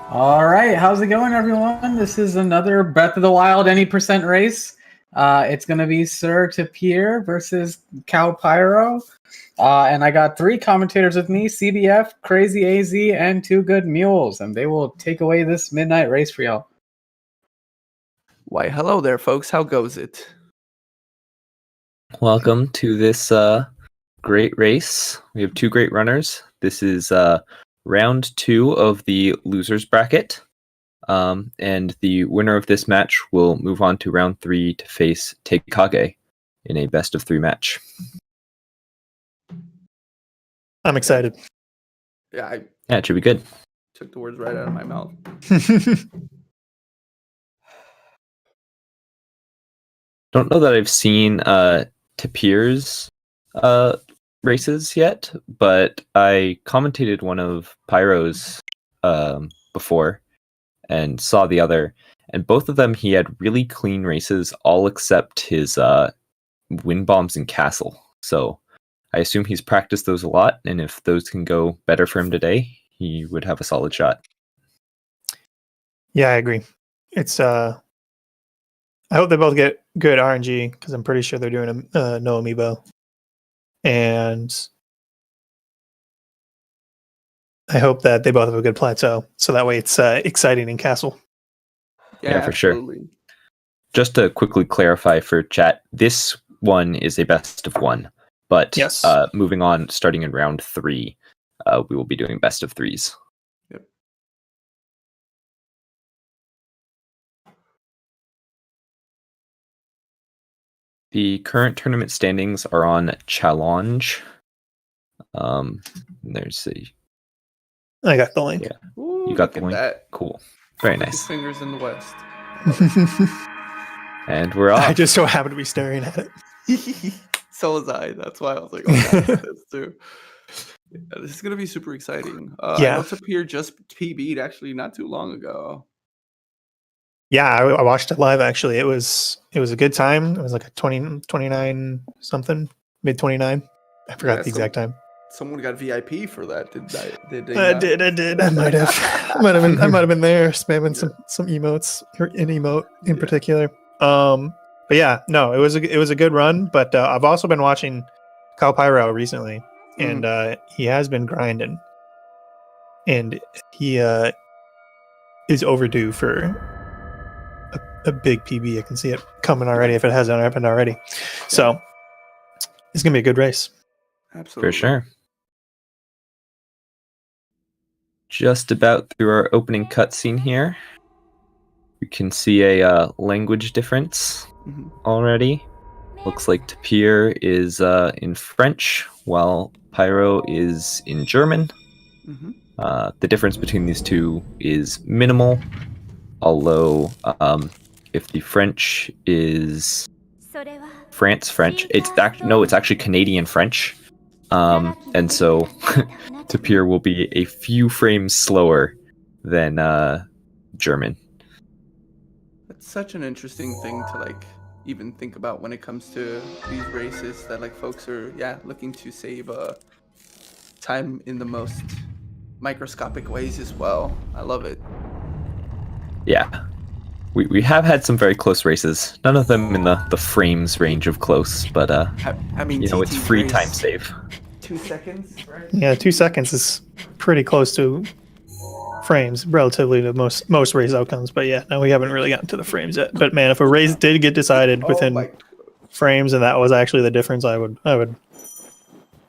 All right, how's it going, everyone? This is another Breath of the Wild any percent race. It's going to be Sir Tapir versus Cow Pyro. And I got 3 commentators with me, CBF, Crazy AZ, and 2 Good Mules. And they will take away this midnight race for y'all. Why, hello there, folks. How goes it? Welcome to this great race. We have 2 great runners. This is round 2 of the losers bracket. And the winner of this match will move on to round 3 to face Tekage in a best of 3 match. I'm excited. Yeah, it should be good. Took the words right out of my mouth. Don't know that I've seen Tapir's races yet, but I commentated one of Pyro's before and saw the other, and both of them he had really clean races, all except his wind bombs and castle. So I assume he's practiced those a lot, and if those can go better for him today, he would have a solid shot. Yeah, I agree. It's I hope they both get good RNG, because I'm pretty sure they're doing a no amiibo. And I hope that they both have a good plateau, so that way it's exciting in Castle. Yeah, for sure. Just to quickly clarify for chat, this one is a best of 1, but yes. Moving on, starting in round 3, we will be doing best of 3s. Yep. The current tournament standings are on Challenge. There's a... I got the link. Yeah. Ooh, You got the link? that. Cool. Very nice. Fingers in the west. And we're off. I just so happen to be staring at it. So was I. That's why I was like, oh, I got this too. Yeah, this is going to be super exciting. Yeah. I know Tapir just PB'd actually not too long ago. Yeah, I watched it live, actually. It was a good time. It was like a 29 something, mid 29. I forgot the exact time. Someone got VIP for that. Did they I did. I might have. I might have been there spamming some emotes, or an emote in particular. But yeah, no, it was a good run. But I've also been watching Kyle Pyro recently, and he has been grinding, and he is overdue for a big PB. I can see it coming already if it hasn't happened already. So it's gonna be a good race. Absolutely. For sure. Just about through our opening cutscene here. You can see a language difference already. Looks like Tapir is in French, while Pyro is in German. The difference between these two is minimal, although if the French is France French, it's actually Canadian French. And so Tapir will be a few frames slower than German. That's such an interesting thing to even think about when it comes to these races, that folks are looking to save time in the most microscopic ways as well. I love it. Yeah. We have had some very close races. None of them in the frames range of close, but I mean, it's free time save. 2 seconds, right? Yeah, 2 seconds is pretty close to frames, relatively to most race outcomes. But yeah, no, we haven't really gotten to the frames yet. But man, if a race did get decided within frames, and that was actually the difference, I would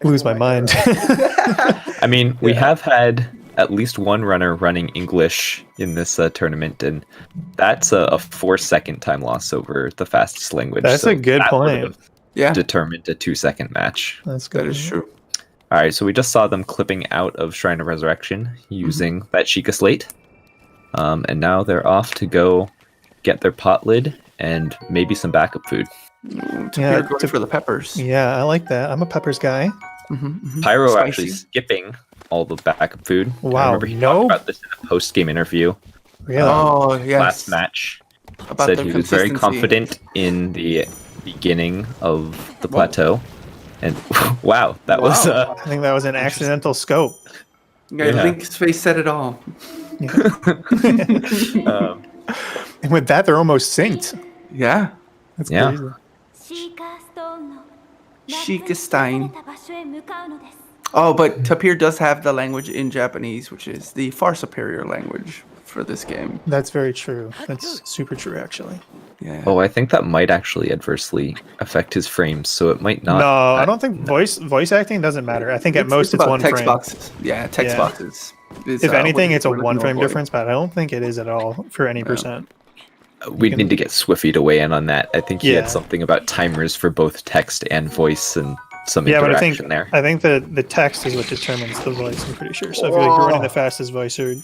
lose my mind. I mean, we have had at least one runner running English in this tournament, and that's a 4-second time loss over the fastest language. That's a good point. Yeah, determined a 2-second match. That's good. That is true. All right, so we just saw them clipping out of Shrine of Resurrection using that Sheikah slate, and now they're off to go get their pot lid and maybe some backup food. Tapir going for the peppers. Yeah, I like that. I'm a peppers guy. Pyro actually skipping all the backup food. Wow, I remember he talked about this in a post-game interview. Really? Oh, yes. Last match. About Said he was very confident in the beginning of the plateau. And wow, that was... I think that was an accidental scope. Yeah. Link's face said it all. Um, And with that, they're almost synced. Yeah. That's Yeah. crazy. Shikestein. Oh, but Tapir does have the language in Japanese, which is the far superior language for this game. That's very true. That's super true, actually. Yeah. oh, I think that might actually adversely affect his frames, so it might not. No, I don't think voice acting doesn't matter. I think at most it's about one text frame. boxes. Yeah, text Yeah. boxes. Is, If anything, what it's a we're looking one to frame avoid. difference, but I don't think it is at all for any percent. We need to get Swiffy to weigh in on that. I think he Yeah. had something about timers for both text and voice and some Yeah, but interaction there. I think the text is what determines the voice. I'm pretty sure. So if you're like running the fastest voicer,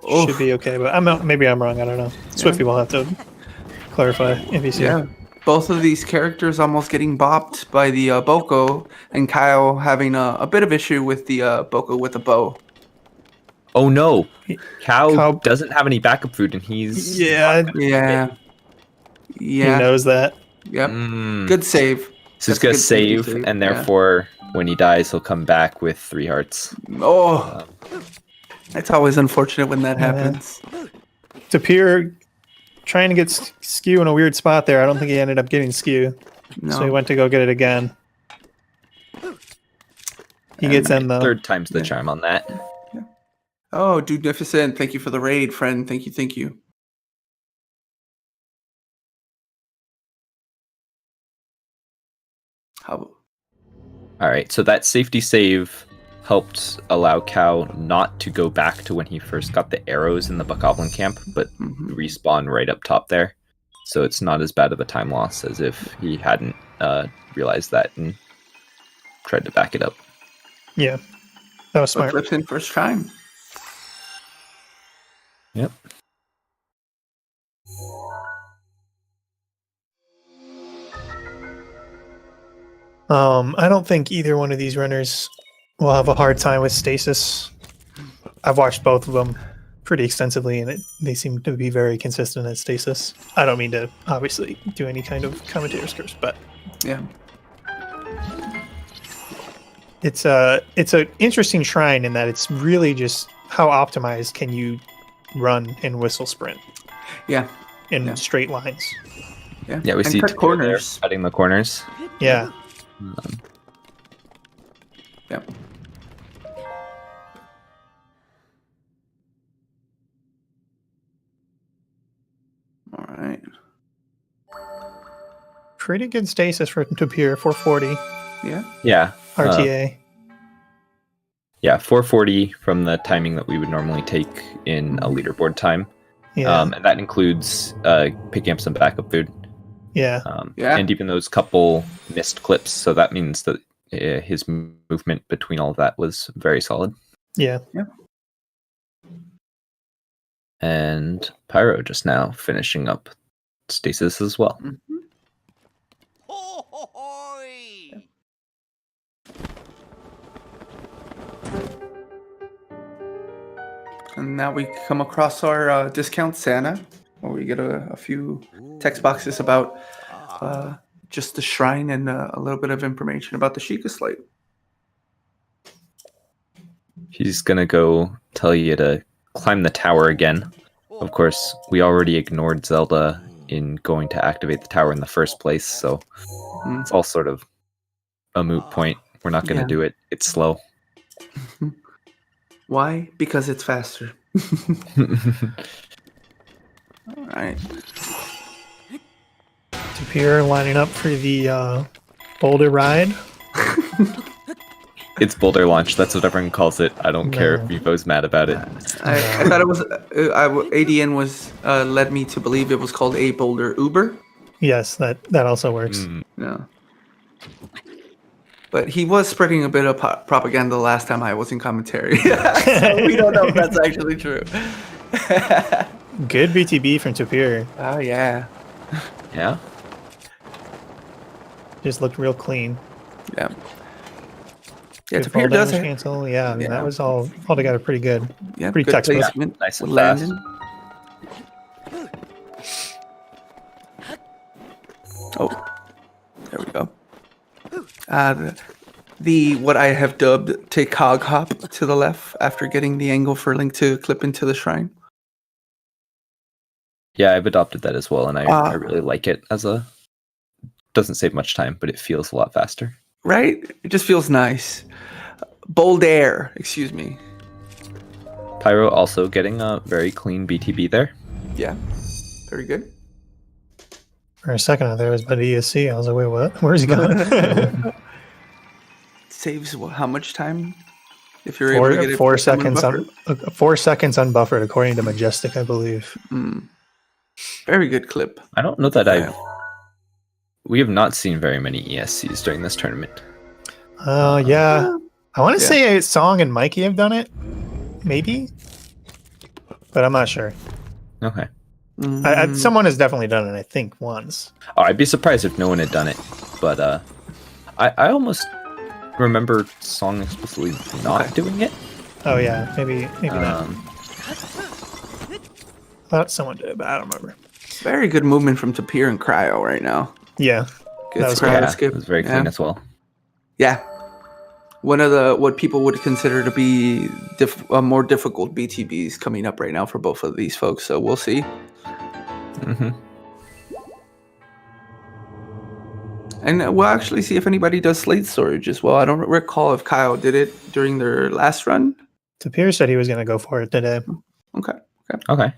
should be okay. But maybe I'm wrong. I don't know. Swifty will have to clarify if you see. Yeah. Both of these characters almost getting bopped by the Boko, and Kyle having a bit of issue with the Boko with the bow. Oh no! Cow Cow- doesn't have any backup food, and he's Yeah. He knows that. Yep. Mm. Good save. So he's That's a gonna good safety save, save, and yeah. therefore, when he dies, he'll come back with 3 hearts. Oh, it's always unfortunate when that happens. Tapir trying to get skew in a weird spot there. I don't think he ended up getting skew, so he No. went to go get it again. He gets in though. 3rd time's the charm on that. Oh, Dudeficent, thank you for the raid, friend. Thank you. How? All right, so that safety save helped allow Cow not to go back to when he first got the arrows in the Bokoblin camp, but respawn right up top there. So it's not as bad of a time loss as if he hadn't realized that and tried to back it up. Yeah, that was smart. Flips in first time. Yep. I don't think either one of these runners will have a hard time with stasis. I've watched both of them pretty extensively, and they seem to be very consistent at stasis. I don't mean to obviously do any kind of commentator's curse, but Yeah. it's an interesting shrine in that it's really just how optimized can you run and whistle sprint Yeah. in straight lines. Yeah. Yeah, we And see cut Tapir corners. there, cutting the corners. Yeah. Yeah. All right. Pretty good stasis for Tapir, 440 Yeah. Yeah. RTA. Yeah, 440 from the timing that we would normally take in a leaderboard time. Yeah. And that includes picking up some backup food. Yeah. Yeah. And even those couple missed clips. So that means that his movement between all of that was very solid. Yeah. And Pyro just now finishing up stasis as well. And now we come across our discount Santa, where we get a few text boxes about just the shrine and a little bit of information about the Sheikah Slate. He's going to go tell you to climb the tower again. Of course, we already ignored Zelda in going to activate the tower in the first place, so it's all sort of a moot point. We're not going to do it. It's slow. Why? Because it's faster. All right. Tapir lining up for the boulder ride. It's boulder launch. That's what everyone calls it. I don't care if Vivo's mad about it. I thought it was ADN was led me to believe it was called a boulder Uber. Yes, that also works. Yeah. But he was spreading a bit of propaganda last time I was in commentary. So we don't know if that's actually true. Good BTB from Tapir. Oh, yeah. Yeah? Just looked real clean. Yeah. Yeah, Good fall Tapir does damage it. cancel. Yeah, I mean, Yeah. that was all together pretty good. Yeah, pretty good textbook. placement. Nice and with Landon. Oh, there we go. what I have dubbed take cog hop to the left after getting the angle for Link to clip into the shrine. Yeah, I've adopted that as well, and I really like it doesn't save much time, but it feels a lot faster. Right? It just feels nice. Bold air, excuse me. Pyro also getting a very clean BTB there. Yeah, very good. For a second, I thought it was about ESC. I was like, wait, what? Where's he going? Saves how much time? If you're able to get it 4 seconds 4 seconds unbuffered, according to Majestic, I believe. Very good clip. I don't know that we have not seen very many ESCs during this tournament. Yeah. I want to say Song and Mikey have done it. Maybe. But I'm not sure. Okay. Someone has definitely done it, I think, once. Oh, I'd be surprised if no one had done it. But I almost remember Song explicitly not doing it. Oh, yeah. Maybe not. I thought someone did it, but I don't remember. Very good movement from Tapir and Cryo right now. Yeah. Good That was cryo skip. It was very clean as well. Yeah. One of what people would consider to be more difficult BTBs coming up right now for both of these folks. So we'll see. Mm-hmm. And we'll actually see if anybody does slate storage as well. I don't recall if Kyle did it during their last run. Tapir said he was going to go for it today. Okay.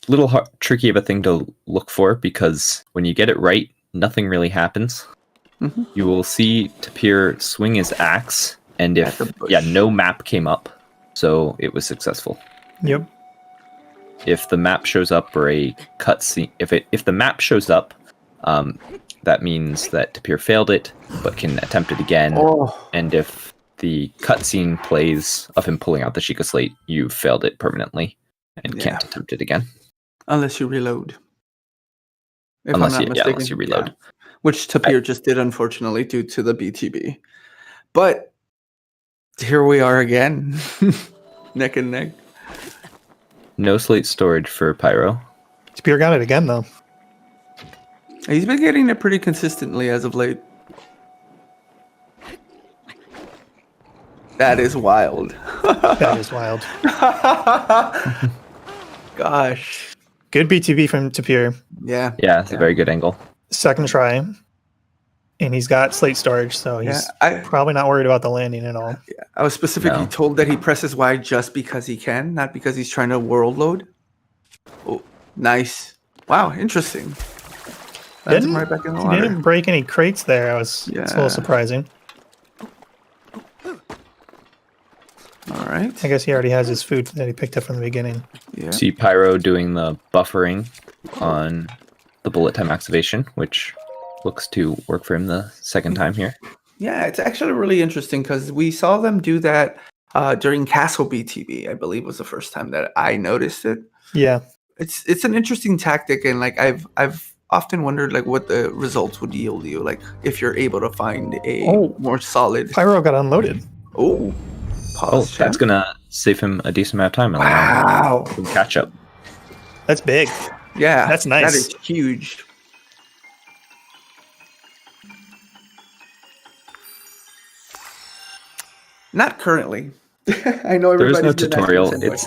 Little tricky of a thing to look for, because when you get it right, nothing really happens. Mm-hmm. You will see Tapir swing his axe, and if no map came up, so it was successful. Yep. If the map shows up or a cutscene, if the map shows up, that means that Tapir failed it, but can attempt it again. And if the cutscene plays of him pulling out the Sheikah Slate, you've failed it permanently and can't attempt it again. Unless you reload. Unless you reload. Yeah. Which Tapir just did, unfortunately, due to the BTB. But here we are again. Neck and neck. No slate storage for Pyro. Tapir got it again, though. He's been getting it pretty consistently as of late. That is wild. That is wild. Gosh. Good BTB from Tapir. Yeah. Yeah, it's a very good angle. Second try. And he's got slate storage, so he's probably not worried about the landing at all. Yeah. I was specifically told that he presses Y just because he can, not because he's trying to world load. Oh, nice. Wow, interesting. That's him right back in the water. He didn't break any crates there. It's a little surprising. All right. I guess he already has his food that he picked up from the beginning. Yeah. See Pyro doing the buffering on the bullet time activation, which looks to work for him the second time here. Yeah, it's actually really interesting because we saw them do that during Castle BTB, I believe was the first time that I noticed it. Yeah. It's an interesting tactic, and like I've often wondered like what the results would yield you, like if you're able to find a more solid. Pyro got unloaded. That's gonna save him a decent amount of time. Wow. Some catch up. That's big. Yeah, that's nice. That is huge. Not currently. I know everybody's There's no tutorial. It's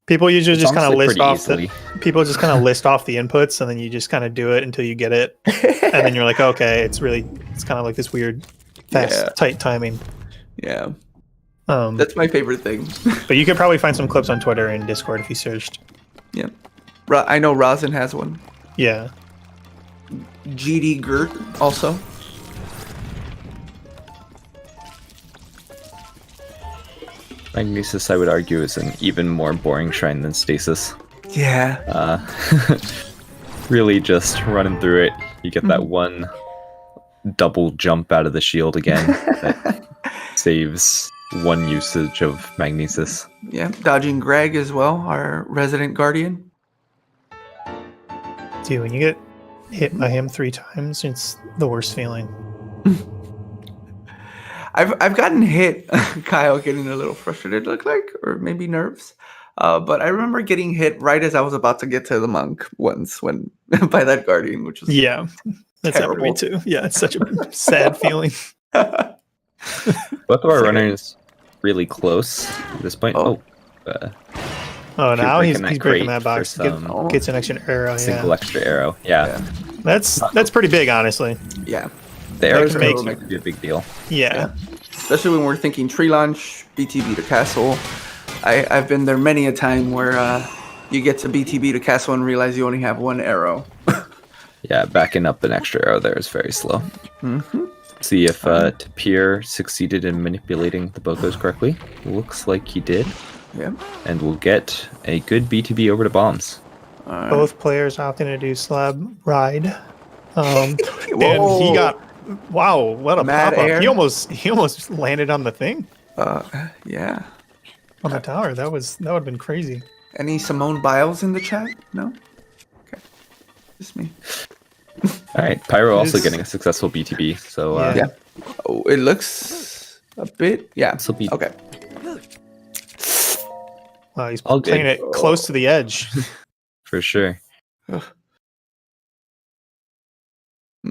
people usually just kind of list off the list off the inputs, and then you just kind of do it until you get it, and then you're like, okay, it's kind of like this weird, fast, tight timing. Yeah. That's my favorite thing. But you could probably find some clips on Twitter and Discord if you searched. Yeah. I know Rosin has one. Yeah. GD Gert also. Magnesis, I would argue, is an even more boring shrine than Stasis. Yeah. Really just running through it. You get that one double jump out of the shield again that saves one usage of Magnesis. Yeah, dodging Greg as well, our resident guardian. Dude, when you get hit by him 3 times, it's the worst feeling. I've gotten hit, Kyle getting a little frustrated, look like, or maybe nerves. But I remember getting hit right as I was about to get to the monk once by that guardian, which was That's happened to me too. Yeah, it's such a sad feeling. Both of our runners really close at this point. Oh. Now he's breaking that breaking crate that box. for Gets an extra arrow. single extra arrow. Yeah. That's pretty big, honestly. Yeah. The arrows That make makes- it be a big deal. Yeah. Especially when we're thinking tree launch, BTB to castle. I've been there many a time where you get to BTB to castle and realize you only have one arrow. Yeah, backing up an extra arrow there is very slow. See if Tapir succeeded in manipulating the bogos correctly. Looks like he did. Yeah. And we'll get a good BTB over to bombs. Both players opting to do slab ride. And he got what a Mad pop up. air. He almost landed on the thing. Yeah. On the tower. That would have been crazy. Any Simone Biles in the chat? No? Okay. Just me. All right, Pyro also is- getting a successful BTB. So Yeah. Yeah. Oh, it looks a bit. Yeah. this will be Okay. Wow, he's All good. playing it close to the edge. for sure.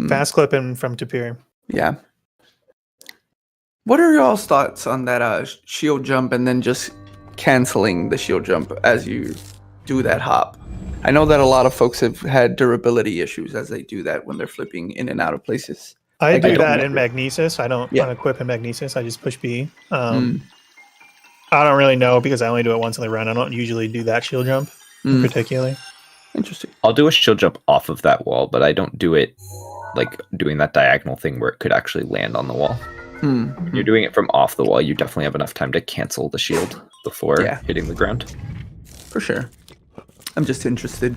Fast clipping from Tapir. Yeah. What are y'all's thoughts on that shield jump and then just canceling the shield jump as you do that hop? I know that a lot of folks have had durability issues as they do that when they're flipping in and out of places. I I do don't that know. in Magnesis. I don't Yeah. unequip in Magnesis. I just push B. I don't really know because I only do it once in the run. I don't usually do that shield jump in particular. Interesting. I'll do a shield jump off of that wall, but I don't do it like doing that diagonal thing where it could actually land on the wall. When you're doing it from off the wall, you definitely have enough time to cancel the shield before hitting the ground. For sure. I'm just interested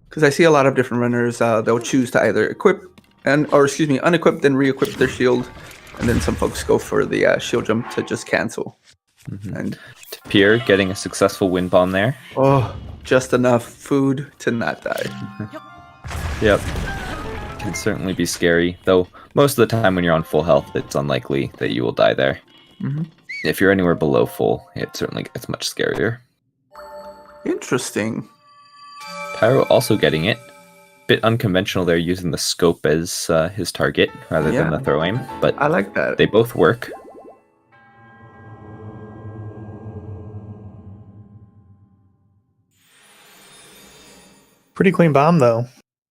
because I see a lot of different runners. They'll choose to either unequip, then re-equip their shield, and then some folks go for the shield jump to just cancel. And Tapir getting a successful wind bomb there. just enough food to not die. Yep. Can certainly be scary, though most of the time when you're on full health, it's unlikely that you will die there. If you're anywhere below full, it certainly gets much scarier. Interesting. Pyro also getting it. Bit unconventional there, using the scope as his target rather than the throw aim, but I like that. they both work. Pretty clean bomb though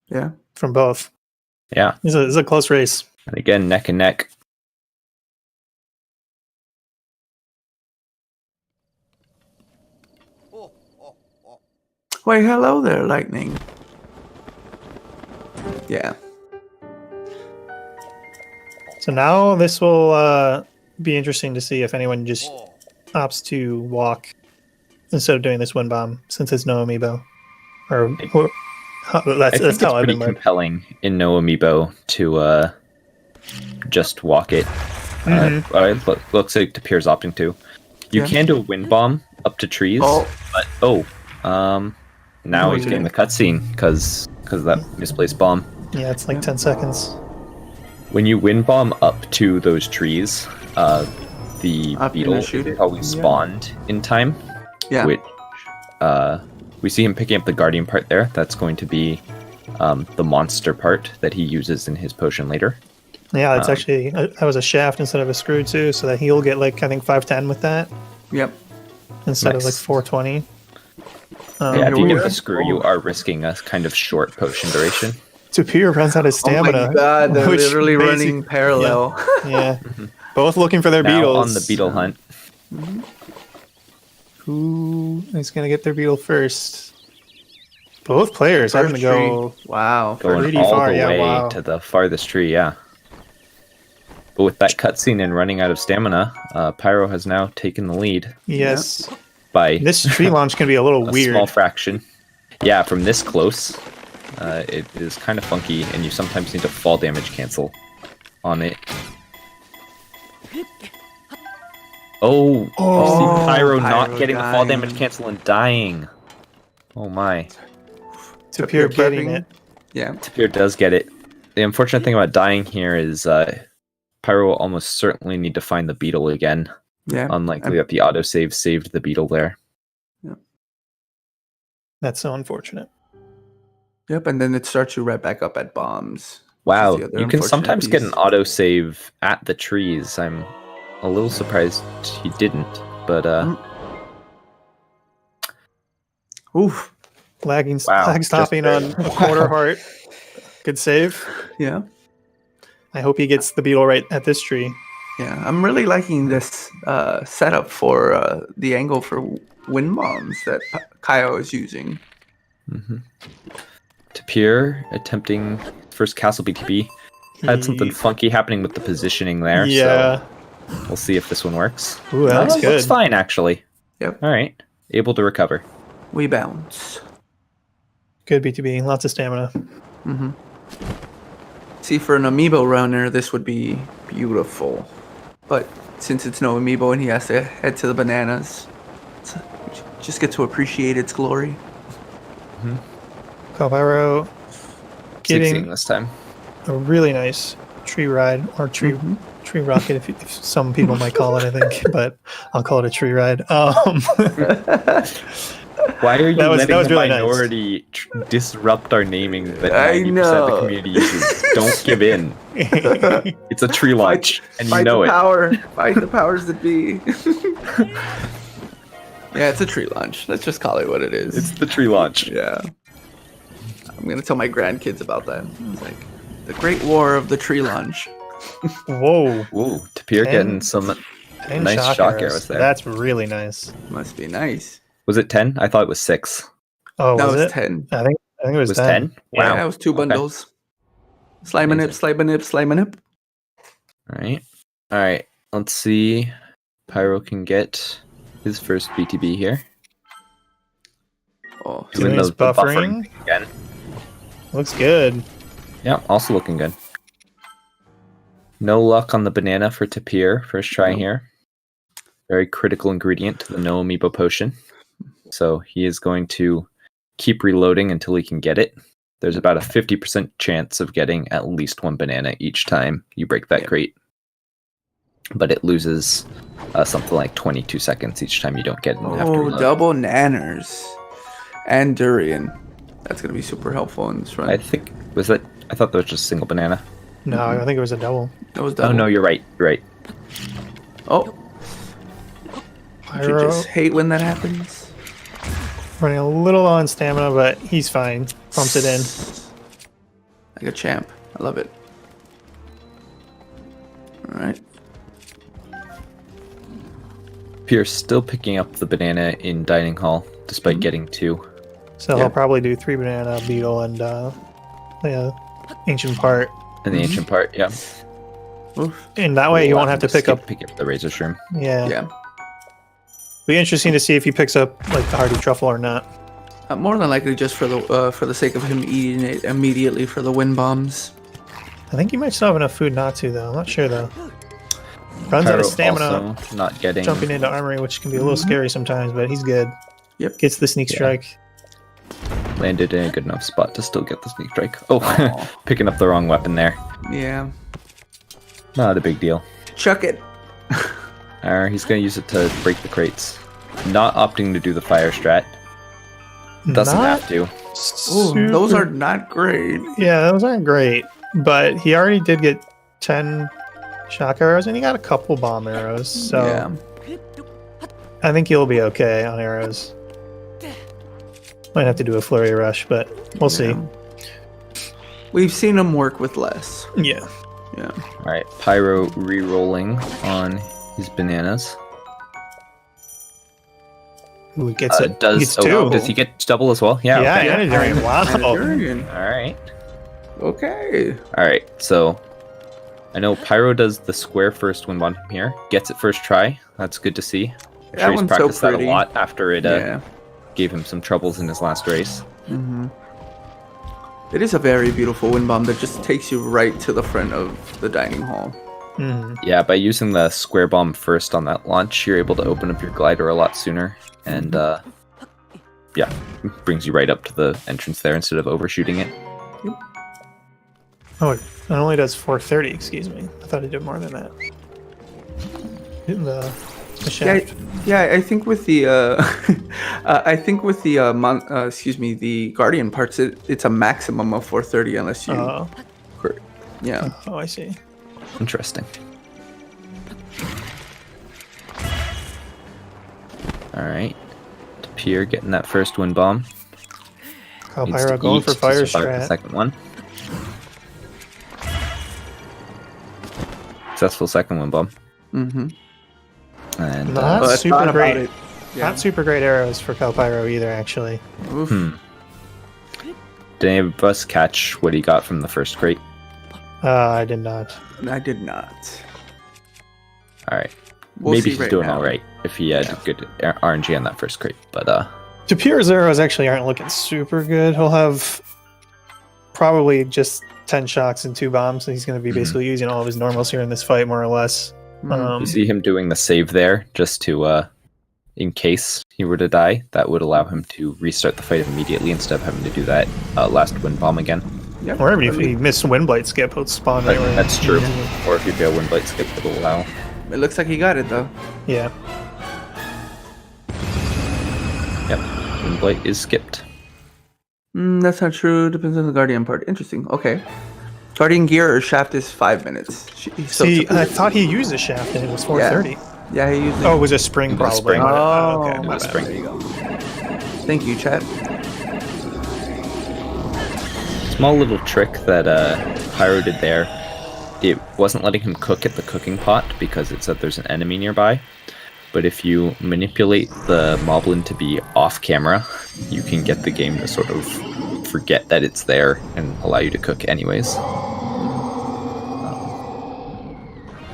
Yeah. from both. Yeah, This is a close race. and again, neck and neck. Why, hello there, Lightning. Yeah. So now this will be interesting to see if anyone just opts to walk instead of doing this wind bomb since it's no amiibo. I That's think it's how I've pretty been marked. compelling in no amiibo to just walk it. Looks like Tapir's opting to. You can do a wind bomb up to trees, but now he's getting the cutscene because of that misplaced bomb. Yeah, it's like 10 seconds. When you wind bomb up to those trees, the Up beetle and shoot is it? always spawned in time. Yeah. Which we see him picking up the guardian part there. That's going to be the monster part that he uses in his potion later. Yeah, it's actually that was a shaft instead of a screw too, so that he'll get like I think 510 with that Yep. instead of Nice. like 420. Yeah, if you here get we the go. screw, you are risking a kind of short potion duration. Tapir runs out of Oh stamina. my god, they're which literally basic- running parallel. Yeah, both looking for their Now beetles. on the beetle hunt. Who is gonna get their beetle first? Both players having to First go. tree. Wow. Going Pretty all far, the yeah, way wow. to the farthest tree, yeah. But with that cutscene and running out of stamina, Pyro has now taken the lead Yes, by this tree launch can be a little a weird. small fraction. Yeah, from this close, it is kind of funky, and you sometimes need to fall damage cancel on it. Oh, see Pyro not Pyro getting the fall dying. damage cancel and dying. Oh my. Tapir getting prepping. it. Yeah. Tapir does get it. The unfortunate thing about dying here is Pyro will almost certainly need to find the beetle again. Yeah. Unlikely that the autosave saved the beetle there. That's so unfortunate. Yep. And then it starts you right back up at bombs. Wow, the other you can unfortunate sometimes get an piece. autosave at the trees. I'm a little surprised he didn't, but Oof. Lagging, Wow, lag just stopping on barely. a quarter heart. Good save. Yeah. I hope he gets the beetle right at this tree. Yeah. I'm really liking this setup for the angle for wind bombs that Kaio is using. Mm-hmm. Tapir attempting first castle BTB. Had something funky happening with the positioning there, Yeah. so we'll see if this one works. Ooh, that looks Looks good. fine, actually. Yep. All right, able to recover. We bounce. Good BTB. Lots of stamina. Mm-hmm. See, for an amiibo runner, this would be beautiful. But since it's no amiibo and he has to head to the bananas, just get to appreciate its glory. Pyro Succeeding getting this time. a really nice tree ride or tree rocket, if some people might call it, I think, but I'll call it a tree ride. Why are you That was letting the really nice. minority disrupt our naming that I 90% of know. the community uses? Don't give in. It's a tree launch, and you Fight know the it. power. Fight the powers that be. Yeah, it's a tree launch. Let's just call it what it is. It's the tree launch. Yeah. I'm gonna tell my grandkids about that. It's like the Great War of the Tree Launch. Whoa. Ooh, Tapir getting some 10 nice shock arrows there. That's really nice. Must be nice. Was it 10? I thought it was 6. Oh, That was was it? 10. I think it was, Was 10. 10? Wow. Yeah, it was 2 Okay. bundles. Slime a nip, slime a nip, slime a nip. All right. Let's see. Pyro can get his first BTB here. Oh, Doing his the buffering. again. Looks good. Yeah, also looking good. No luck on the banana for Tapir. First try here. Very critical ingredient to the no amiibo potion. So he is going to keep reloading until he can get it. There's about a 50% chance of getting at least 1 banana each time you break that crate. But it loses something like 22 seconds each time you don't get it and have to reload. double nanners. And durian. That's going to be super helpful in this run. I thought that was just a single banana. No, I think it was a double. That was double. Oh no, you're right. Oh. Don't you Pyro just hate when that happens? running a little low on stamina, but he's fine. Pumps it in. Like a champ. I love it. Alright. Pierce still picking up the banana in dining hall despite getting 2. So he'll probably do 3 banana, beetle, and the ancient part. In the ancient part, yeah. Oof. And that way you won't have to pick up. the razor shroom. Yeah. Yeah. Be interesting to see if he picks up like the hardy truffle or not. More than likely just for the sake of him eating it immediately for the wind bombs. I think he might still have enough food not to, though. I'm not sure, though. Runs out Pyro of stamina, also not getting. jumping into armory, which can be a little scary sometimes, but he's good. Yep. Gets the sneak strike. Landed in a good enough spot to still get the sneak strike. Oh, picking up the wrong weapon there. Yeah. Not a big deal. Chuck it. He's going to use it to break the crates. Not opting to do the fire strat. Doesn't have to. Ooh, those are not great. Yeah, those aren't great. But he already did get 10 shock arrows, and he got a couple bomb arrows. So Yeah. I think he'll be okay on arrows. Might have to do a flurry rush, but we'll see. We've seen him work with less. Yeah. Yeah. All right, Pyro re-rolling on his bananas. Ooh, he gets it. He gets Does 2. he get double as well? Yeah. Yeah, okay. and a durian. Wow. Durian. All right. Okay. All right. So I know Pyro does the square first when one here. Gets it first try. That's good to see. I'm That sure he's one's so practiced that a pretty. lot after it Yeah. gave him some troubles in his last race. Mm-hmm. It is a very beautiful wind bomb that just takes you right to the front of the dining hall. Mhm. Yeah, by using the square bomb first on that launch, you're able to open up your glider a lot sooner, and brings you right up to the entrance there instead of overshooting it. Oh, it only does 430, excuse me. I thought it did more than that. Hitting the shaft. Yeah. I think with the the Guardian parts, it's a maximum of 430 unless you Yeah. Oh, I see. Interesting. All right. Tapir getting that first wind bomb. Cow Needs Pyro to going eat for to fire survive the strat. second one. Successful second wind bomb. Mm-hmm. And Not I thought super about great. it. Yeah. Not super great arrows for Cow Pyro either, actually. Oof. did any of us catch what he got from the first crate? I did not. I did not. All right. We'll Maybe see he's doing now. all right if he had good RNG on that first crate. But Tapir's arrows actually aren't looking super good. He'll have probably just 10 shocks and 2 bombs. So he's going to be basically using all of his normals here in this fight, more or less. Mhm. you see him doing the save there just to, in case he were to die, that would allow him to restart the fight immediately instead of having to do that last wind bomb again. Yep. Or even if he missed Windblight skip, he'll spawn right where That's true. Or if you fail wind blight skip, it'll allow. It looks like he got it though. Yeah. Yep. Wind blight is skipped. That's not true. Depends on the Guardian part. Interesting. Okay. Guardian gear or shaft is 5 minutes. See, I thought he used a shaft and it was 4:30. Yeah, he used it. Oh, it was a spring It was probably. spring. Oh, Okay. It my was bad. spring. There you go. Thank you, chat. Small little trick that Pyro did there. It wasn't letting him cook at the cooking pot because it said there's an enemy nearby. But if you manipulate the moblin to be off camera, you can get the game to sort of forget that it's there and allow you to cook anyways.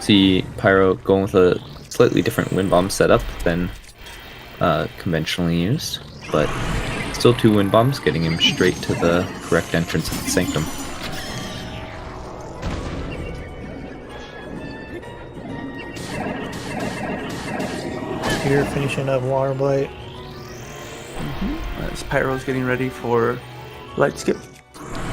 See Pyro going with a slightly different wind bomb setup than conventionally used, but still 2 wind bombs, getting him straight to the correct entrance of the sanctum. Here, finishing up Water Blight. As Pyro's getting ready for light skip.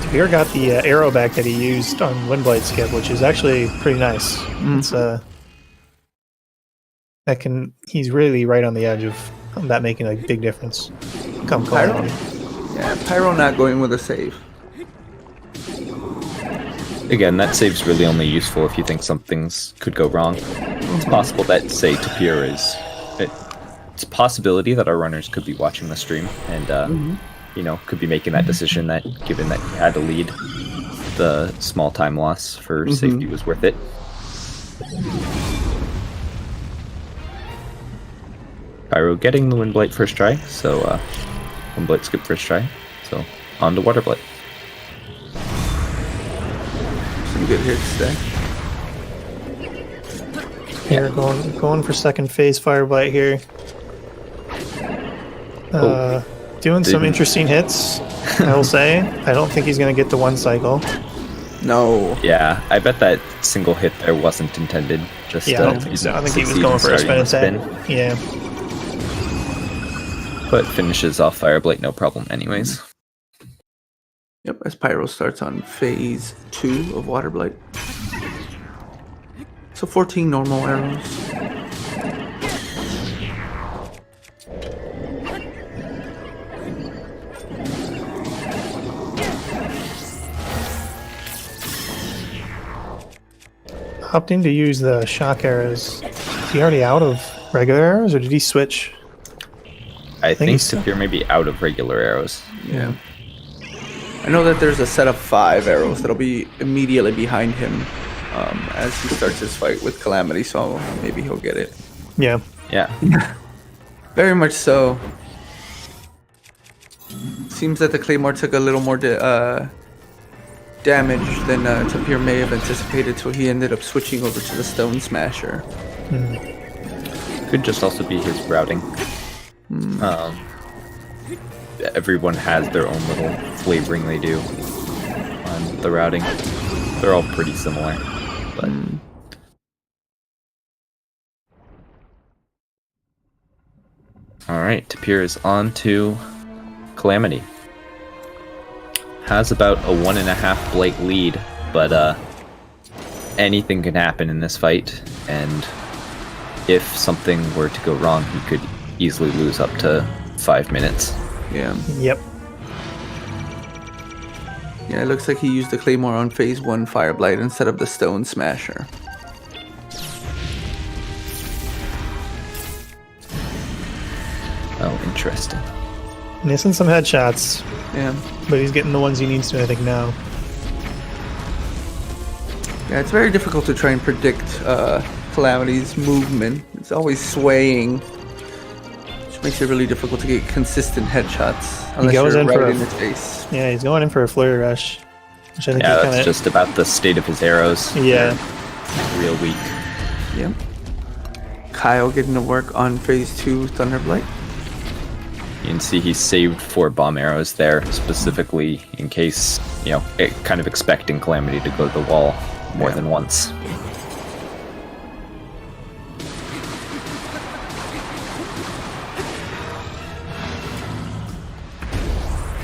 Tapir got the arrow back that he used on Windblight skip, which is actually pretty nice. It's he's really right on the edge of that making a big difference. Come Pyro? Calamity. Yeah, Pyro not going with a save. Again, that save's really only useful if you think something's could go wrong. It's possible that, say, Tapir is... It's a possibility that our runners could be watching the stream and, could be making that decision that, given that he had to lead, the small time loss for safety was worth it. Pyro getting the Windblight first try, so Windblight skip first try, so on to Waterblight. Some good hits there. Here, going for second phase Fireblight here. Doing some interesting hits, I will say. I don't think he's going to get the 1 cycle. No. Yeah, I bet that single hit there wasn't intended. Just Yeah, I don't think so. I think he was going for a spin attack. Yeah. But finishes off Fireblight no problem anyways. Yep, as Pyro starts on phase 2 of Water Blight. So 14 normal arrows. Opting to use the shock arrows. Is he already out of regular arrows, or did he switch? I think so. Tapir may be out of regular arrows. Yeah. I know that there's a set of 5 arrows that'll be immediately behind him as he starts his fight with Calamity, so maybe he'll get it. Yeah. Yeah. Very much so. Seems that the Claymore took a little more damage than Tapir may have anticipated, so he ended up switching over to the Stone Smasher. Could just also be his routing. Everyone has their own little flavoring they do on the routing. They're all pretty similar, but all right, Tapir is on to Calamity. Has about a 1.5 Blight lead, but anything can happen in this fight, and if something were to go wrong, he could easily lose up to 5 minutes. Yeah. Yep. Yeah, it looks like he used the Claymore on phase 1 Fire Blight instead of the Stone Smasher. Oh, interesting. Missing some headshots, Yeah. but he's getting the ones he needs to, I think, now. Yeah, it's very difficult to try and predict Calamity's movement. It's always swaying, which makes it really difficult to get consistent headshots unless goes you're in for right a- in his face. Yeah, he's going in for a flurry rush, which I think Yeah, he that's kind just about the state of his arrows. yeah. Real weak. Yeah. Kyle getting to work on phase 2 Thunderblight. You can see he saved 4 bomb arrows there, specifically in case, kind of expecting Calamity to go to the wall more than once.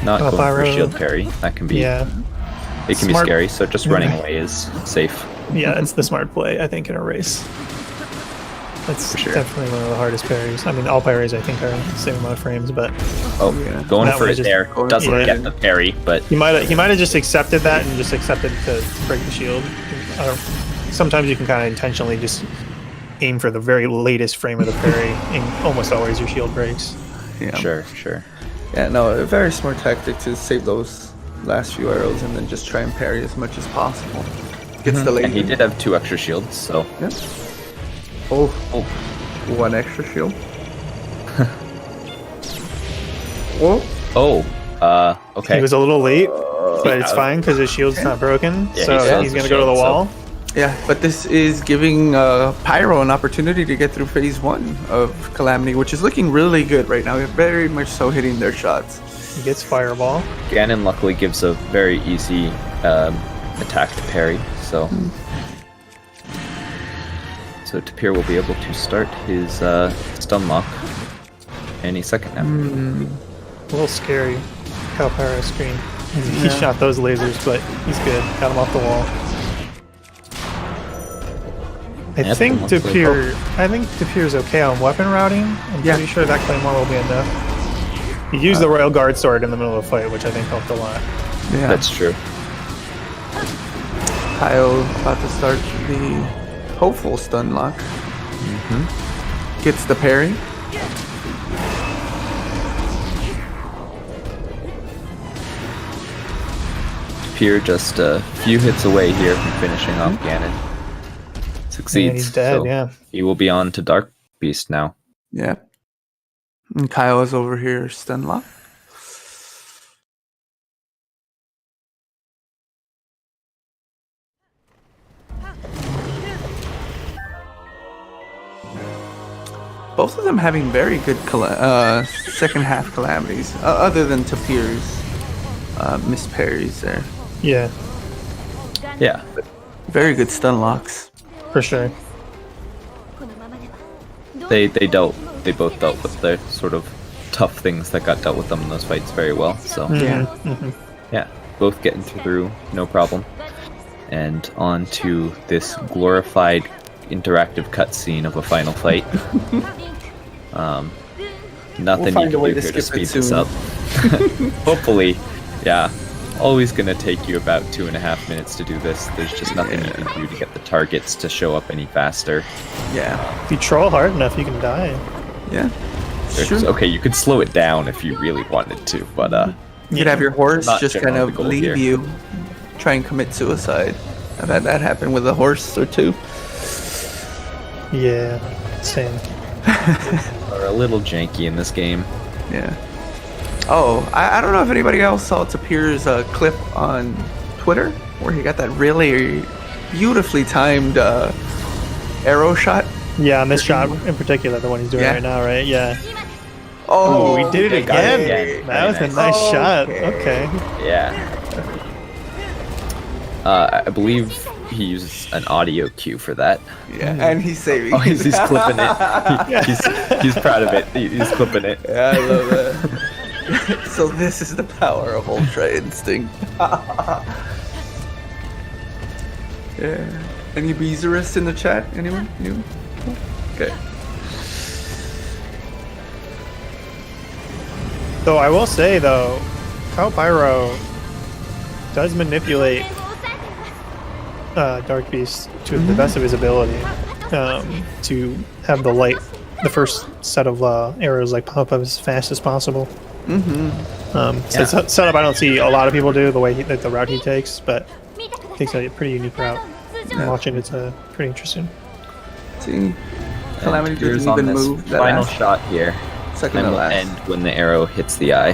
Not going for Pyro. a shield parry. That can be, Yeah, it can Smart. be scary, so just running away is safe. yeah, it's the smart play, I think, in a race. That's For sure. definitely one of the hardest parries. I mean, all parries, I think, are the same amount of frames, but Oh, Yeah. going That for way it just there. going Doesn't for it. get the parry, but he might have just accepted that and just accepted to break the shield. Sometimes you can kind of intentionally just aim for the very latest frame of the parry, and almost always your shield breaks. Yeah. sure. Yeah, no, a very smart tactic to save those last few arrows and then just try and parry as much as possible. Gets the And he laser. did have 2 extra shields, so Yeah. Oh, 1 extra shield. Oh, okay. He was a little late, but it's fine because his shield's not broken, Yeah, so he still he's has going to the go to the shield, so- wall. yeah, but this is giving Pyro an opportunity to get through phase 1 of Calamity, which is looking really good right now. They're very much so hitting their shots. He gets fireball. Ganon luckily gives a very easy attack to parry, so Tapir will be able to start his stun lock any second now. A little scary. Cal Pyro screen. He shot those lasers, but he's good. Got him off the wall. I Yep, think looks like- Tapir's okay on weapon routing. I'm Yeah. pretty sure that Claymore will be enough. He used the Royal Guard sword in the middle of the fight, which I think helped a lot. Yeah, That's true. Kyle about to start the hopeful stun lock. Gets the parry. Tapir just a few hits away here from finishing off Ganon. Succeeds. And he's dead, so yeah. He will be on to Dark Beast now. Yeah. And Kyle is over here stun lock. Both of them having very good second half calamities, other than Tapir's miss parries there. Yeah, Yeah. Very good stun locks. for sure. They both dealt with the sort of tough things that got dealt with them in those fights very well. So Yeah. yeah, both getting through no problem. And on to this glorified interactive cutscene of a final fight. Nothing find you a way can to do here to skip it speed this soon. up. Hopefully, yeah. Always gonna take you about 2.5 minutes to do this. There's just nothing you can do to get the targets to show up any faster. Yeah. If you troll hard enough, you can die. Yeah. There's- Sure. Okay, you could slow it down if you really wanted to, but You could have your horse Not just kind generally of the goal leave here. you, try and commit suicide. I've had that happen with a horse or two. Yeah, same. are a little janky in this game. Yeah. Oh, I don't know if anybody else saw Tapir's clip on Twitter where he got that really beautifully timed arrow shot. Yeah, this shot in particular, the one he's doing Yeah. right now, right? Yeah. Oh, we did it they got again. it again. That was Very a nice nice. shot. Okay. Okay. Yeah. I believe he uses an audio cue for that. Yeah, and he's saving. Oh, he's clipping it. He's proud of it. He's clipping it. Yeah, I love that. So this is the power of Ultra Instinct. Yeah. Any Beezerists in the chat? Anyone? Okay. Though I will say though, Kyle Pyro does manipulate Dark Beast to the best of his ability to have the first set of arrows like pop up as fast as possible. So it's a setup I don't see a lot of people do, the way the route he takes, but he takes a pretty unique route. Watching it's pretty interesting. See, Calamity doesn't even move. That Final shot here. Second And to will last. end when the arrow hits the eye.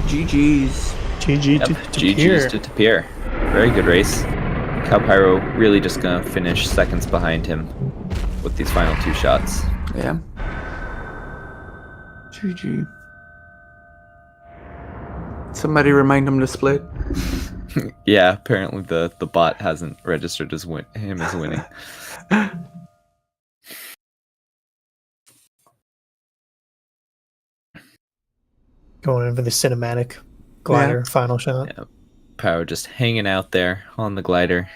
GG's. GG Yep, to GG's to Tapir. Very good race. Pyro really just gonna finish seconds behind him with these final 2 shots. Yeah. GG. Somebody remind him to split. Yeah, apparently the bot hasn't registered him as winning. Going in for the cinematic glider final shot. Yeah. Pyro just hanging out there on the glider.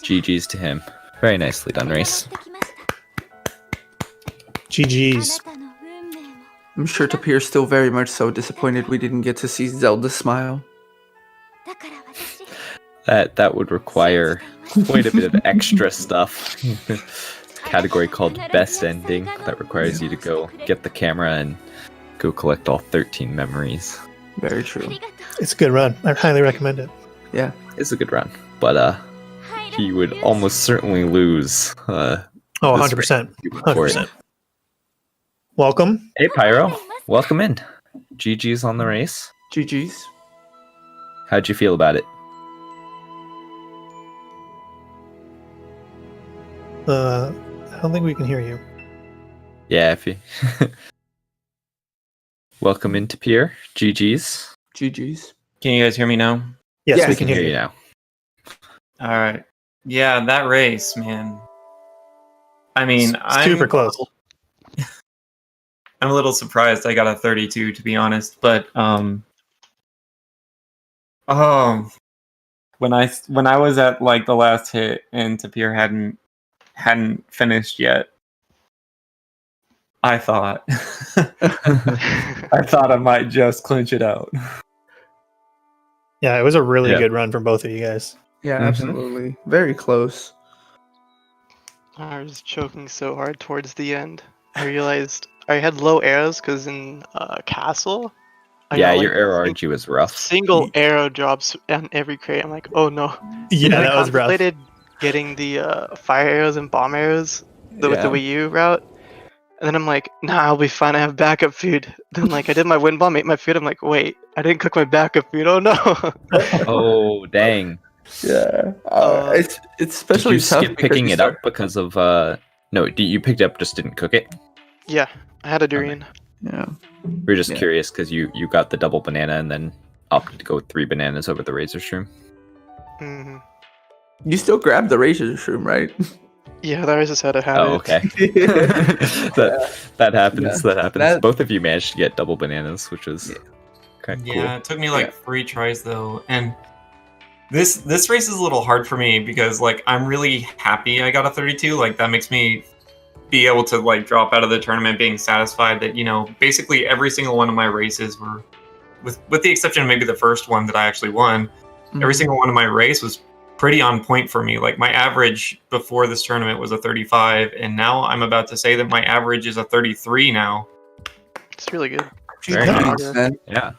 GG's to him. Very nicely done race. GG's. I'm sure Tapir's still very much so disappointed we didn't get to see Zelda smile. That would require quite a bit of extra stuff. Category called Best Ending that requires you to go get the camera and go collect all 13 memories. Very true. It's a good run. I highly recommend it. Yeah. It's a good run, but he would almost certainly lose. Oh, 100%. 100%. Welcome. Hey Pyro, welcome in. GG's on the race. GG's. How'd you feel about it? I don't think we can hear you. Yeah, if you welcome in Tapir. GG's. GG's. Can you guys hear me now? Yes, Yes, we can hear you. now. All right. Yeah, that race, man. I mean, Super close. I'm a little surprised I got a 32, to be honest. But when I was at like the last hit and Tapir hadn't finished yet, I thought I might just clinch it out. Yeah, it was a really good run from both of you guys. Yeah, absolutely. Very close. I was choking so hard towards the end. I realized I had low arrows because in Castle, I Yeah, got, your arrow RNG was rough. single arrow drops on every crate. I'm like, oh no. Yeah, And I that was rough. contemplated getting the fire arrows and bomb arrows with the Wii U route. And then I'm like, nah, I'll be fine. I have backup food. Then like I did my wind bomb, ate my food. I'm like, wait, I didn't cook my backup food. Oh no. Oh dang! Yeah. It's Did especially you tough skip picking it up because of no? You picked it up, just didn't cook it. Yeah, I had a durian. Yeah. We're just Yeah. curious because you got the double banana and then opted to go with 3 bananas over the razor shroom. Hmm. You still grabbed the razor shroom, right? Yeah, that was just how to have Oh, it. okay. that happens. Yeah. That happens. That- Both of you managed to get double bananas, which was kind of cool. Yeah, it took me like 3 tries though, and this race is a little hard for me because like I'm really happy I got a 32. Like that makes me be able to like drop out of the tournament being satisfied that basically every single one of my races were, with the exception of maybe the first one that I actually won, every single one of my race was pretty on point for me. Like my average before this tournament was a 35, and now I'm about to say that my average is a 33 now. It's really good. Very Nice, nice. man. Yeah.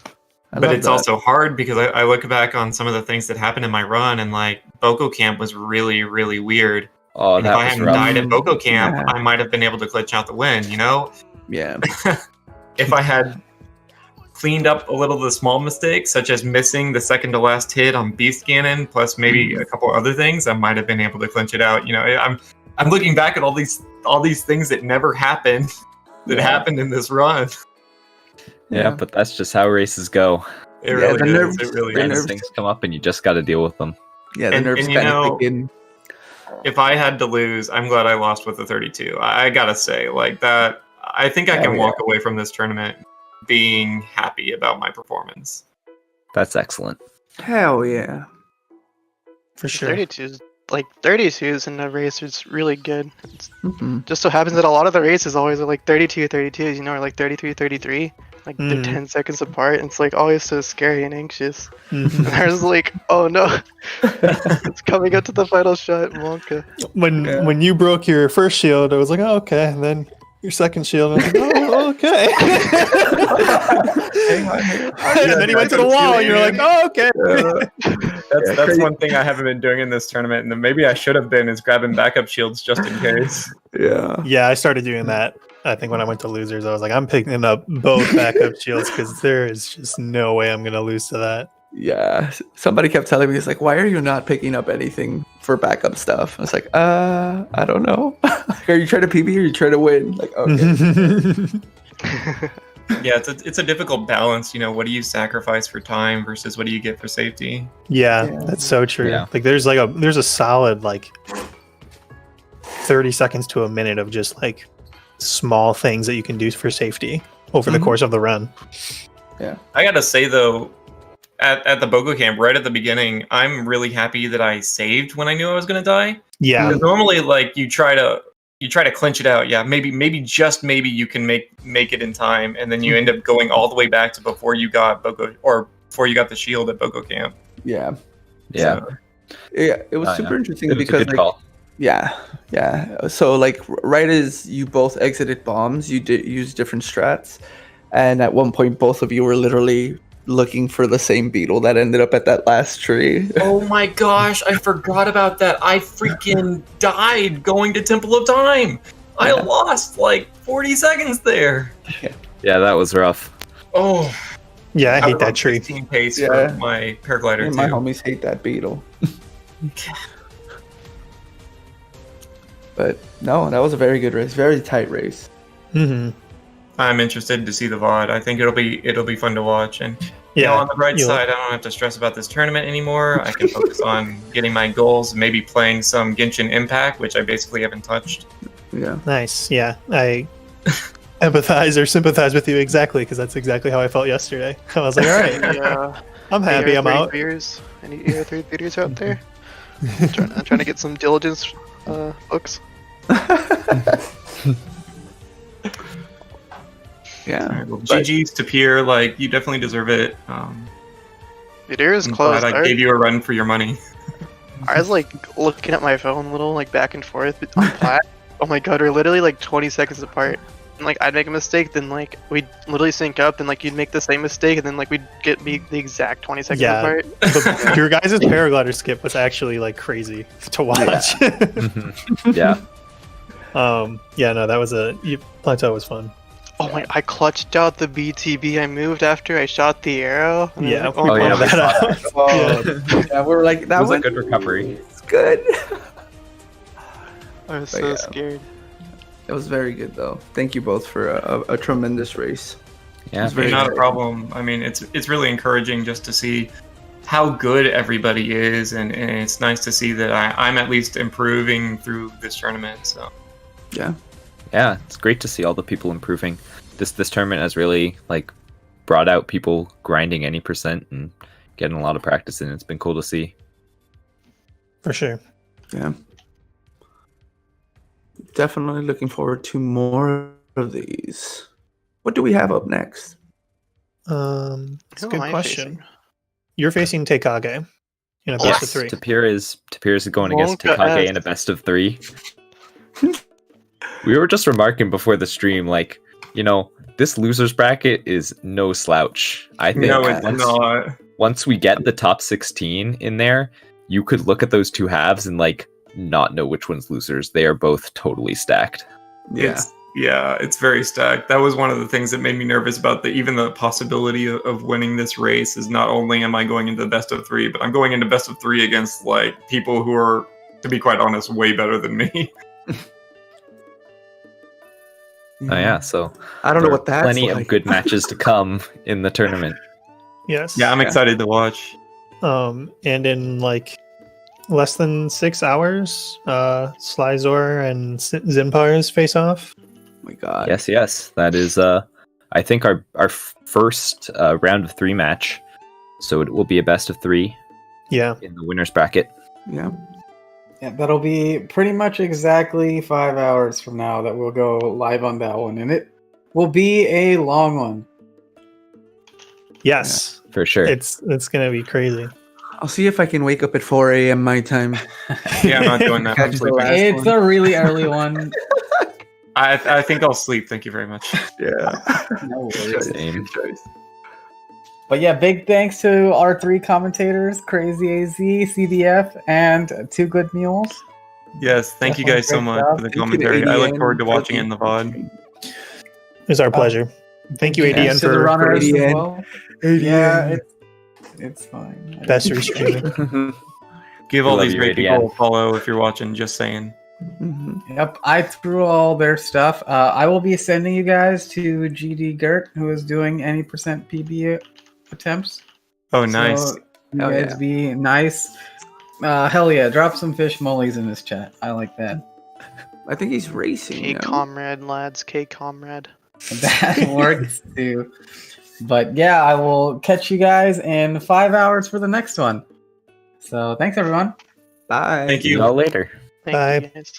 I But love it's that. also hard because I look back on some of the things that happened in my run, and like Boko Camp was really, really weird. Oh, And if that I was hadn't rough. died at Boko Camp, Yeah. I might have been able to clutch out the win, Yeah. If I had cleaned up a little of the small mistakes, such as missing the second to last hit on Beast Cannon, plus maybe a couple other things, I might have been able to clinch it out. I'm looking back at all these things that never happened, that happened in this run. Yeah, but that's just how races go. It Yeah, really the is. nerves- It really the is. Random nerves- things come up and you just got to deal with them. Yeah, the And- nerves and you kind of know- kick in. If I had to lose, I'm glad I lost with the 32. I gotta say, like that, I think I can walk away from this tournament being happy about my performance. That's excellent. Hell yeah. For sure. 32s in a race is really good. It's Mhm. just so happens that a lot of the races always are like 32, 32s, or like 33, 33. Like they're 10 seconds apart, and it's like always so scary and anxious. Mhm. And I was like, oh no, it's coming up to the final shot, Wonka. When you broke your first shield, I was like, oh, okay. And then your second shield, I was like, oh, okay. And then he went to the wall, and you're like, oh, okay. That's one thing I haven't been doing in this tournament, and then maybe I should have been is grabbing backup shields just in case. Yeah, I started doing that. I think when I went to losers, I was like, I'm picking up both backup shields because there is just no way I'm gonna lose to that. Yeah, somebody kept telling me, it's like, why are you not picking up anything for backup stuff? I was like, I don't know. Are you trying to PB or are you trying to win? Like, okay. Yeah, it's a difficult balance. You know, what do you sacrifice for time versus what do you get for safety? Yeah, that's so true. Yeah. Like there's a solid like 30 seconds to a minute of just like small things that you can do for safety over the course of the run. Yeah. I gotta say though, at the BotW camp, right at the beginning, I'm really happy that I saved when I knew I was gonna die. Yeah. Because normally, like you try to clinch it out. Yeah, maybe just maybe you can make it in time, and then you end up going all the way back to before you got BotW or before you got the shield at BotW camp. Yeah. Yeah. So, Yeah, it was super interesting It was a because good like, call. yeah. So like right as you both exited bombs, you did use different strats, and at one point both of you were literally looking for the same beetle that ended up at that last tree. oh my gosh, I forgot about that. I freaking died going to Temple of Time. I lost like 40 seconds there. Yeah, that was rough. Oh, Yeah, I hate was that on tree. 16 pace Yeah. for my paraglider And too. my homies hate that beetle. But no, that was a very good race, very tight race. Mm-hmm. I'm interested to see the VOD. I think it'll be fun to watch. And you know, Yeah. on the bright you'll- side, I don't have to stress about this tournament anymore. I can focus on getting my goals, maybe playing some Genshin Impact, which I basically haven't touched. Yeah. Nice. Yeah, I empathize or sympathize with you exactly because that's exactly how I felt yesterday. I was like, all right, Yeah. I'm happy. I'm out. Any ER3 theaters out there? I'm trying to get some diligence books. Yeah. Well, GG's Tapir, like you definitely deserve it. It is I'm close. glad I gave you a run for your money. I was like looking at my phone a little, like back and forth on plat. Oh my god, we're literally like 20 seconds apart. And like I'd make a mistake, then like we'd literally sync up, then like you'd make the same mistake, and then like we'd be the exact 20 seconds Yeah. apart. But your guys' paraglider skip was actually like crazy to watch. Yeah. Yeah, no, that was plateau was fun. Oh my! I clutched out the BTB I moved after I shot the arrow. And I was Yeah, like, we oh yeah, my we that saw out. Oh, yeah, we're like That that was a went good recovery. It's good. I was But so yeah. scared. It was very good though. Thank you both for a tremendous race. Yeah. It's very Not a good. problem. I mean, it's really encouraging just to see how good everybody is, and it's nice to see that I'm at least improving through this tournament. So Yeah. Yeah, it's great to see all the people improving. This tournament has really like brought out people grinding any percent and getting a lot of practice in. It's been cool to see. For sure. Yeah. Definitely looking forward to more of these. What do we have up next? It's a Who good am I question. facing? You're facing Teikage in a best of three. Tapir is going against Wonka Takage S. in a best of 3. We were just remarking before the stream, like, you know, this losers bracket is no slouch. I think no, it's not. once we get the top 16 in there, you could look at those two halves and like not know which one's losers. They are both totally stacked. Yeah. It's very stacked. That was one of the things that made me nervous about even the possibility of winning this race. Is not only am I going into the best of 3, but I'm going into best of 3 against like people who are, to be quite honest, way better than me. Oh yeah, so I don't know there what are that's plenty like. of good matches to come in the tournament. Yes. Yeah, I'm excited to watch. And in like less than 6 hours, Slyzor and Zinpars face off. Oh my god. Yes, that is I think our first round of 3 match. So it will be a best of 3 Yeah. in the winners bracket. Yeah. Yeah, that'll be pretty much exactly 5 hours from now that we'll go live on that one, and it will be a long one. Yes, for sure. it's gonna be crazy. I'll see if I can wake up at 4 a.m. my time. Yeah, I'm not doing that. I'm Catch the sleeping. last It's one. a really early one. I think I'll sleep. Thank you very much. Yeah. No Good worries. choice. Same. Good choice. But yeah, big thanks to our 3 commentators, Crazy AZ, CDF, and Two Good Mules. Yes, thank you Definitely guys so great much job. for the Thank you to commentary. I look ADN forward to for watching the- it in the VOD. It's our pleasure. Thank you, Thanks ADN, to the for runners as ADN. well. Yeah, it's fine. best restreaming. Give We all love these you, great ADN. people a follow if you're watching. Just saying. Mhm. Yep, I threw all their stuff. I will be sending you guys to GD Gert, who is doing any percent PB attempts. Oh, nice. So you Hell guys yeah. be nice. Hell yeah, drop some fish mollies in this chat. I like that. I think he's racing. K No? comrade, lads. K comrade. That works too. But yeah, I will catch you guys in 5 hours for the next one. So thanks everyone. Bye. Thank See you. y'all later. Thank Bye. you guys.